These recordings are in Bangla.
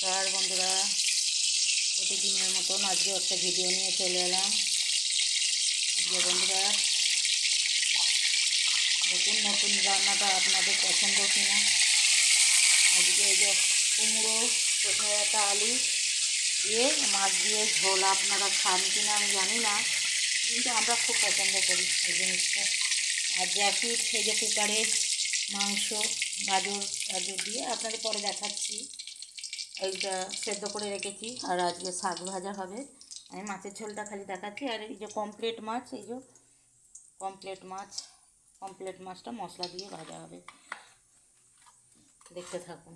নমস্কার বন্ধুরা, প্রতিদিনের মতন আজকে একটা ভিডিও নিয়ে চলে এলাম। আজকে বন্ধুরা দেখুন নতুন রান্নাটা আপনাদের পছন্দ কিনা। আজকে এই যে কুমড়ো, একটা আলু দিয়ে মাছ দিয়ে ঝোল আপনারা খান কিনা আমি জানি না, কিন্তু আমরা খুব পছন্দ করি এই জিনিসটা। আর জ্যাকির সেই যে কুকারে মাংস গাজর দিয়ে আপনাদের পরে দেখাচ্ছি। এইটা সেদ্ধ করে রেখেছি আর আজকে শাক ভাজা হবে। আমি মাছের ঝোলটা খালি দেখাচ্ছি। আর এই যে পমফ্রেট মাছ, এই যে পমফ্রেট মাছটা মশলা দিয়ে ভাজা হবে, দেখতে থাকুন।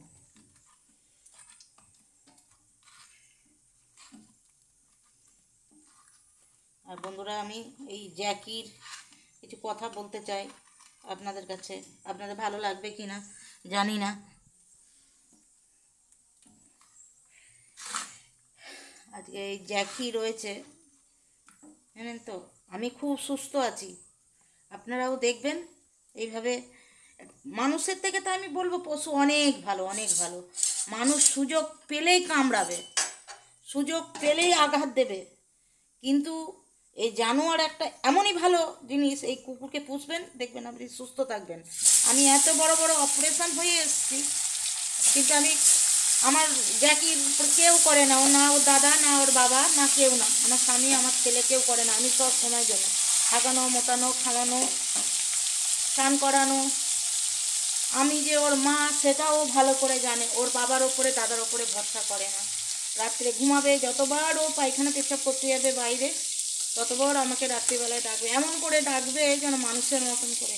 আর বন্ধুরা আমি এই জ্যাকির কিছু কথা বলতে চাই আপনাদের কাছে, আপনাদের ভালো লাগবে কি না জানি না। আজকে এই জ্যাকি রয়েছে, জানেন তো আমি খুব সুস্থ আছি, আপনারাও দেখবেন এইভাবে। মানুষের থেকে তো আমি বলবো পশু অনেক ভালো, অনেক ভালো। মানুষ সুযোগ পেলেই কামড়াবে, সুযোগ পেলেই আঘাত দেবে, কিন্তু এই জানোয়ার একটা এমনই ভালো জিনিস। এই কুকুরকে পুষবেন, দেখবেন আপনি সুস্থ থাকবেন। আমি এত বড় বড় অপারেশন হয়ে এসেছি, কিন্তু আমার জ্যাকি কেউ করে না, না ওর দাদা, না ওর বাবা, না কেউ না, আমার স্বামী, আমার ছেলে, কেউ করে না। আমি সব সময়ের জন্য থাকানো, মোটানো, খাওয়ানো, স্নান করানো। আমি যে ওর মা সেটাও ভালো করে জানে। ওর বাবার ওপরে, দাদার ওপরে ভরসা করে না। রাত্রে ঘুমাবে, যতবার ও পায়খানা পেশাব করতে যাবে বাইরে, ততবার আমাকে রাত্রিবেলায় ডাকবে, এমন করে ডাকবে যেন মানুষের মতন করে।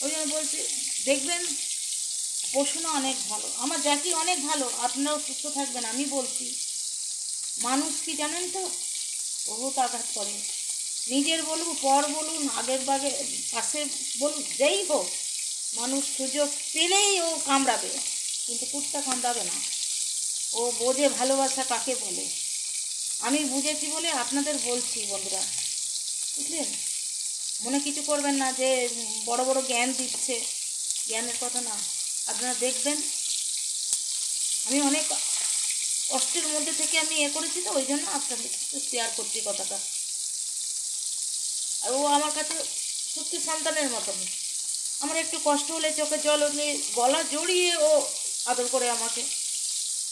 ওই জন্য বলছি, দেখবেন পশু না অনেক ভালো। আমার জ্যাকি অনেক ভালো, আপনারাও সুস্থ থাকবেন। আমি বলছি, মানুষ কি জানেন তো বহুত আঘাত করে। নিজের বলুন, পর বলুন, আগের বাগে পাশে বলুন, যেই হোক, মানুষ সুযোগ পেলেই ও কামড়াবে, কিন্তু কুত্তা কামড়াবে না। ও বোঝে ভালোবাসা কাকে বলে। আমি বুঝেছি বলে আপনাদের বলছি বন্ধুরা, বুঝলেন? মনে কিছু করবেন না যে বড় বড় জ্ঞান দিচ্ছে, জ্ঞানের কথা না। আপনারা দেখবেন আমি অনেক কষ্টের মধ্যে থেকে আমি করেছি, তো ওই জন্য আপনাদের শেয়ার করছি কথাটা। আর ও আমার কাছে সত্যি সন্তানের মতন। আমার একটু কষ্ট হলে চোখে জল উঠলে গলা জড়িয়ে ও আদর করে আমাকে,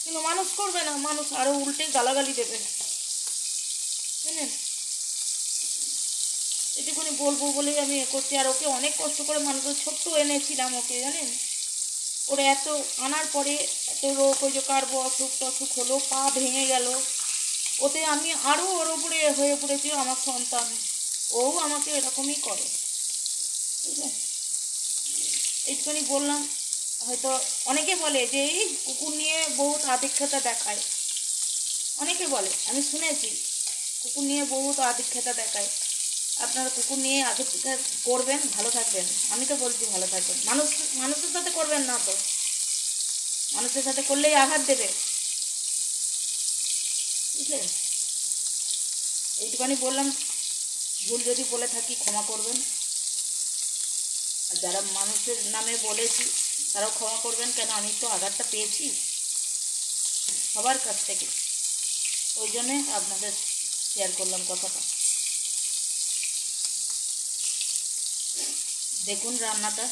কিন্তু মানুষ করবে না, মানুষ আরও উল্টে গালাগালি দেবে, বুঝলেন? এটুকুনি বলবো বলেই আমি করছি। আর ওকে অনেক কষ্ট করে মানুষের ছোট্ট এনেছিলাম ওকে, জানেন? ওরা এত আনার পরে এত রোগ, ওই যে কার্বো অসুখ টসুখ হলো, পা ভেঙে গেল, ওতে আমি আরও ওর উপরে হয়ে পড়েছি আমার সন্তান। ও আমাকে এরকমই করে, বুঝলেন? এইটুখানি বললাম। হয়তো অনেকে বলে যে এই কুকুর নিয়ে বহুত আধিক্যতা দেখায়, অনেকে বলে, আমি শুনেছি কুকুর নিয়ে বহুত আধিক্যতা দেখায়। আপনারা কুকুর নিয়ে আধিক্যতা করবেন, ভালো থাকবেন। আমি তো বলছি ভালো থাকবেন। মানুষের সাথে করবেন না, তো মানুষের সাথে করলেই আঘাত দেবে, বুঝলেন? এইটুখানি বললাম। ভুল যদি বলে থাকি ক্ষমা করবেন। আর যারা মানুষের নামে বলেছি তারাও ক্ষমা করবেন, কেন আমি তো আঘাতটা পেয়েছি সবার কাছ থেকে। ওই জন্যে আপনাদের শেয়ার করলাম কথাটা। দেখুন রান্নাটা।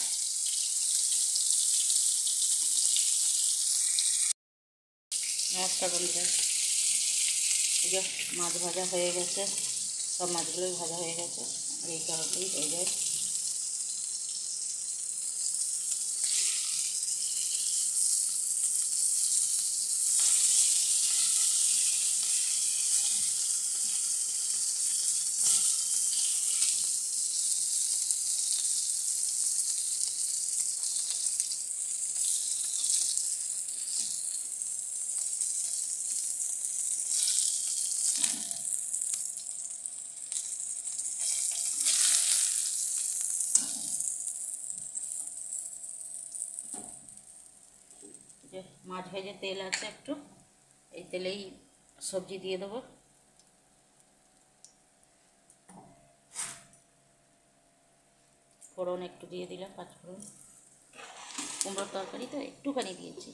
নমস্কার বন্ধুরা, এই যে মাছ ভাজা হয়ে গেছে, সব মাছগুলোই ভাজা হয়ে গেছে। আর এই কারণেই হয়ে যায়। যে মাছ ভেজে তেল আছে একটু, এই তেলেই সবজি দিয়ে দেবো। ফোড়ন একটু দিয়ে দিলাম, পাঁচফোড়ন। কুমড়োর তরকারি তো একটুখানি দিয়েছি,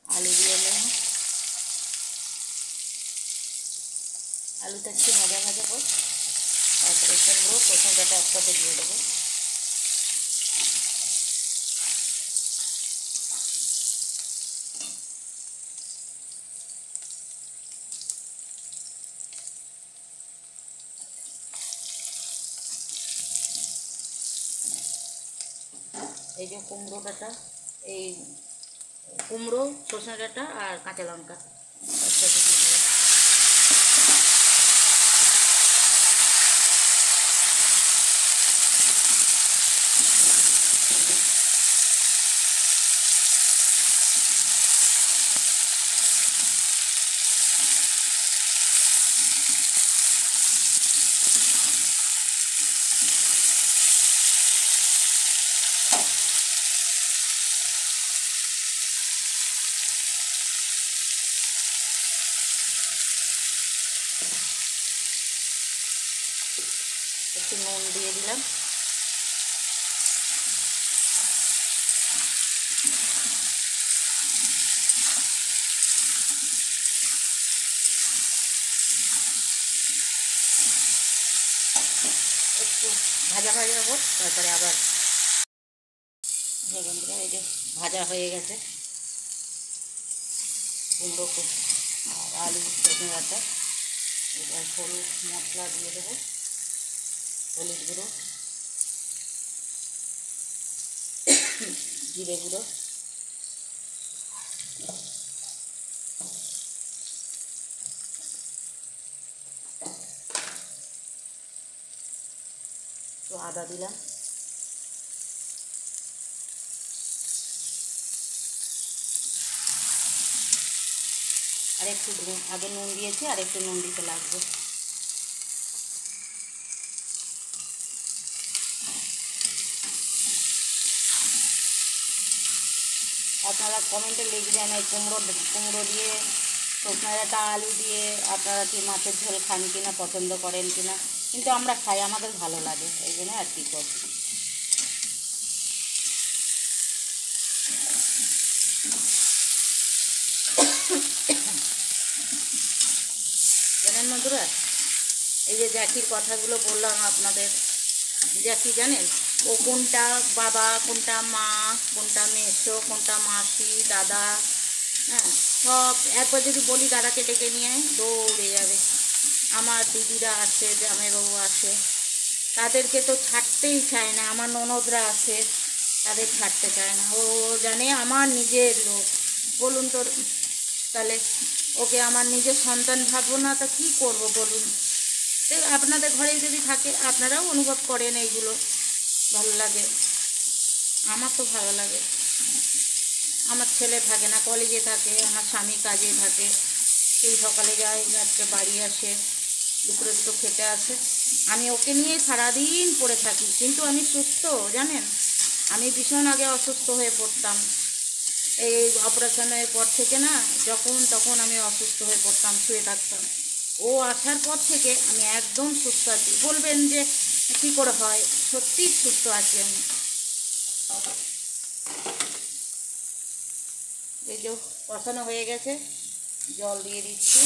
আলু দিয়ে দিলাম, আলুটা একটু ভাজা ভাজা হোক, তারপরে কুমড়ো সজনে ডাঁটা একসাথে দিয়ে দেবো। এই যে কুমড়ো ডাঁটা, এই কুমড়ো সজনে ডাঁটা আর কাঁচা লঙ্কা একসাথে দিয়ে দিলাম। একটু নুন দিয়ে দিলাম। একটু ভাজা ভাজা হোক, তারপরে আবার বন্ধুরা এই যে ভাজা হয়ে গেছে কুমড়ো আর আলু সজনে ডাঁটা। এবার হলুদ মশলা দিয়ে দেবো, হলুদ গুঁড়ো, জিরে গুঁড়ো, একটু আদা দিলাম, আর একটু আগে নুন দিয়েছি, আর একটু নুন দিতে লাগবে। আপনারা কমেন্টে লিখবেন এই কুমড়ো দিয়ে সজনে ডাঁটা আলু দিয়ে আপনারা কি মাছের ঝোল খান কিনা, পছন্দ করেন কিনা। কিন্তু আমরা খাই, আমাদের ভালো লাগে, এই জন্য আর কি করছি। জানেন বন্ধুরা, এই যে জ্যাকির কথাগুলো বললাম আপনাদের, জ্যাকি জানেন ও কোনটা বাবা, কোনটা মা, কোনটা মেসো, কোনটা মাসি, দাদা, হ্যাঁ সব একবার যদি বলি দাদাকে ডেকে নিয়ে দৌড়ে যাবে। আমার দিদিরা আসে, জামাইবাবু আসে, তাদেরকে তো ছাড়তেই চায় না। আমার ননদরা আসে, তাদের ছাড়তে চায় না। ও জানে আমার নিজের লোক। বলুন তো তাহলে ওকে আমার নিজের সন্তান ভাববো না তা কী করবো বলুন। আপনাদের ঘরে যদি থাকে আপনারাও অনুভব করেন এইগুলো, ভালো লাগে। আমার তো ভালো লাগে। আমার ছেলে থাকে না, কলেজে থাকে, আমার স্বামী কাজে থাকে, সেই সকালে যায়, রাত্রে বাড়ি আসে, দুপুরে দুটো খেতে আসে, আমি ওকে নিয়ে সারাদিন পড়ে থাকি। কিন্তু আমি সুস্থ জানেন। আমি ভীষণ আগে অসুস্থ হয়ে পড়তাম, এই অপারেশনের পর থেকে না, যখন তখন আমি অসুস্থ হয়ে পড়তাম, শুয়ে থাকতাম। ও আসার পর থেকে আমি একদম সুস্থ আছি। বলবেন যে কী করে হয়, সত্যিই সুস্থ আছি আমি। এই যে কষানো হয়ে গেছে, জল দিয়ে দিচ্ছি।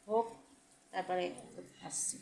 হোক, তারপরে আসছি।